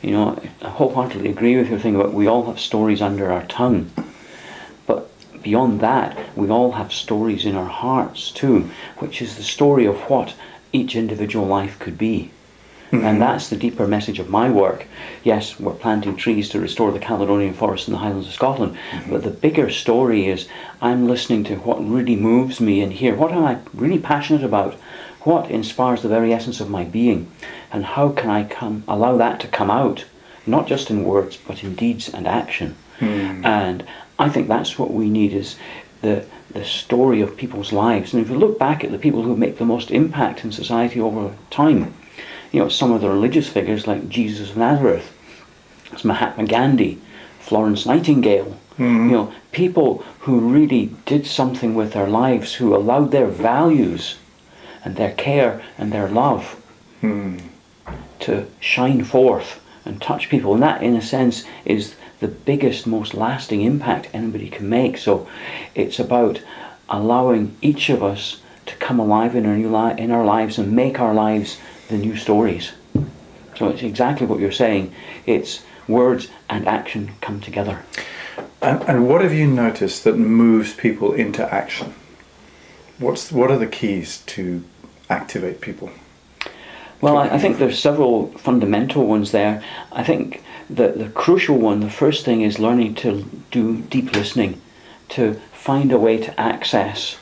I wholeheartedly agree with your thing about we all have stories under our tongue. But beyond that, we all have stories in our hearts too, which is the story of what each individual life could be. Mm-hmm. And that's the deeper message of my work. Yes, we're planting trees to restore the Caledonian forest in the Highlands of Scotland, mm-hmm. but the bigger story is I'm listening to what really moves me in here. What am I really passionate about? What inspires the very essence of my being? And how can I allow that to come out, not just in words, but in deeds and action? Mm. And I think that's what we need, is the story of people's lives. And if you look back at the people who make the most impact in society over time, some of the religious figures like Jesus of Nazareth, it's Mahatma Gandhi, Florence Nightingale, mm-hmm. People who really did something with their lives, who allowed their values and their care and their love to shine forth and touch people. And that, in a sense, is the biggest, most lasting impact anybody can make. So it's about allowing each of us to come alive in our lives and make our lives the new stories. So it's exactly what you're saying. It's words and action come together. And what have you noticed that moves people into action? What are the keys to activate people? Well, I think there's several fundamental ones there. I think the crucial one, the first thing, is learning to do deep listening, to find a way to access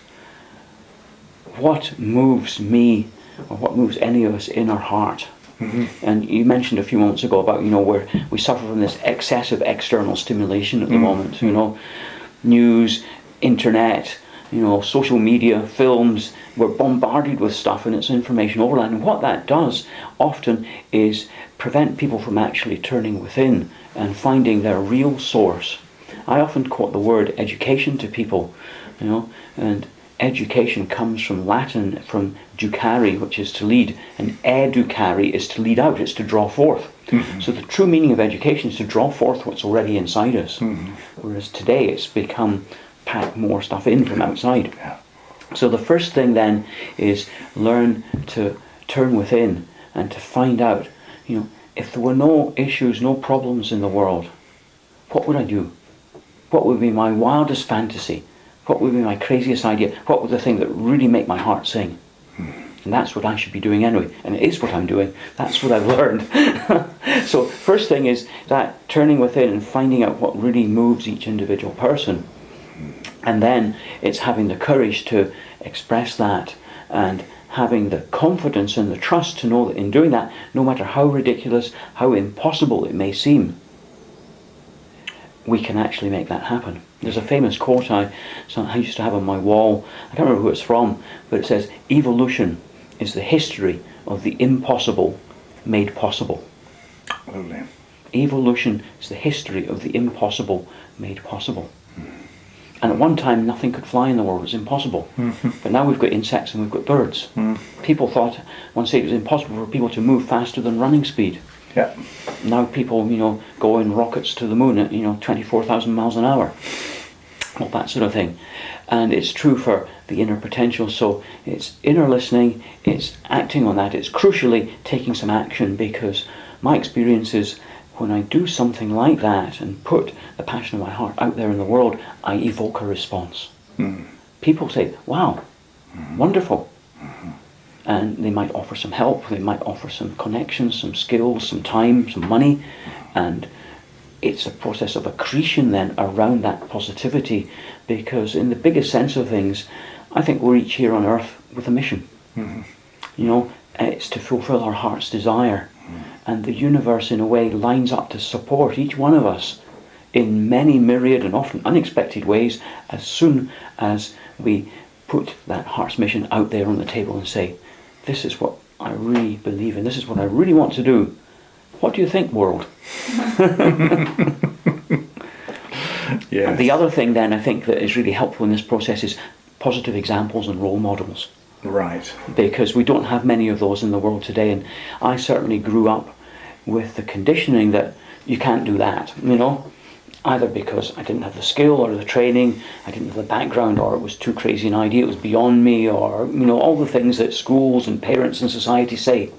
what moves me or what moves any of us in our heart. Mm-hmm. And you mentioned a few moments ago about, where we suffer from this excessive external stimulation at the moment, news, internet, social media, films. We're bombarded with stuff and it's information overload. And what that does often is prevent people from actually turning within and finding their real source. I often quote the word education to people, and education comes from Latin, from ducare, which is to lead, and educare is to lead out, it's to draw forth. Mm-hmm. So the true meaning of education is to draw forth what's already inside us. Mm-hmm. Whereas today it's become pack more stuff in from outside. Yeah. So the first thing then is learn to turn within and to find out, if there were no issues, no problems in the world, what would I do? What would be my wildest fantasy? What would be my craziest idea? What would the thing that really make my heart sing? And that's what I should be doing anyway. And it is what I'm doing. That's what I've learned. So first thing is that turning within and finding out what really moves each individual person. And then it's having the courage to express that and having the confidence and the trust to know that in doing that, no matter how ridiculous, how impossible it may seem, we can actually make that happen. There's a famous quote I used to have on my wall. I can't remember who it's from, but it says, "Evolution is the history of the impossible made possible." Lovely. Evolution is the history of the impossible made possible. And at one time, nothing could fly in the world. It was impossible. Mm-hmm. But now we've got insects and we've got birds. Mm. People thought, one stage, it was impossible for people to move faster than running speed. Yeah. Now people, go in rockets to the moon at, 24,000 miles an hour. All that sort of thing. And it's true for the inner potential. So it's inner listening, it's acting on that, it's crucially taking some action, because my experience is when I do something like that and put the passion of my heart out there in the world, I evoke a response. Mm. People say, "Wow, wonderful." Mm-hmm. And they might offer some help, they might offer some connections, some skills, some time, some money, and it's a process of accretion then around that positivity, because in the biggest sense of things, I think we're each here on earth with a mission. Mm-hmm. It's to fulfill our heart's desire. Mm-hmm. And the universe in a way lines up to support each one of us in many myriad and often unexpected ways as soon as we put that heart's mission out there on the table and say, "This is what I really believe in, this is what I really want to do. What do you think, world?" Yes. The other thing then I think that is really helpful in this process is positive examples and role models. Right. Because we don't have many of those in the world today, and I certainly grew up with the conditioning that you can't do that, either because I didn't have the skill or the training, I didn't have the background, or it was too crazy an idea, it was beyond me, or all the things that schools and parents and society say.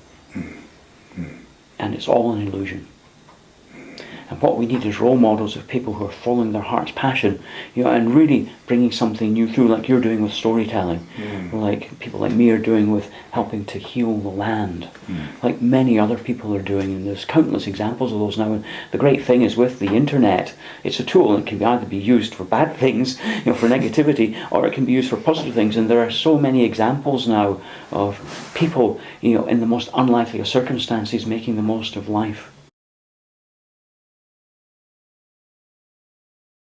And it's all an illusion. And what we need is role models of people who are following their heart's passion, and really bringing something new through, like you're doing with storytelling, like people like me are doing with helping to heal the land, like many other people are doing, and there's countless examples of those now. And the great thing is with the internet, it's a tool and it can either be used for bad things, for negativity, or it can be used for positive things. And there are so many examples now of people, in the most unlikely of circumstances making the most of life.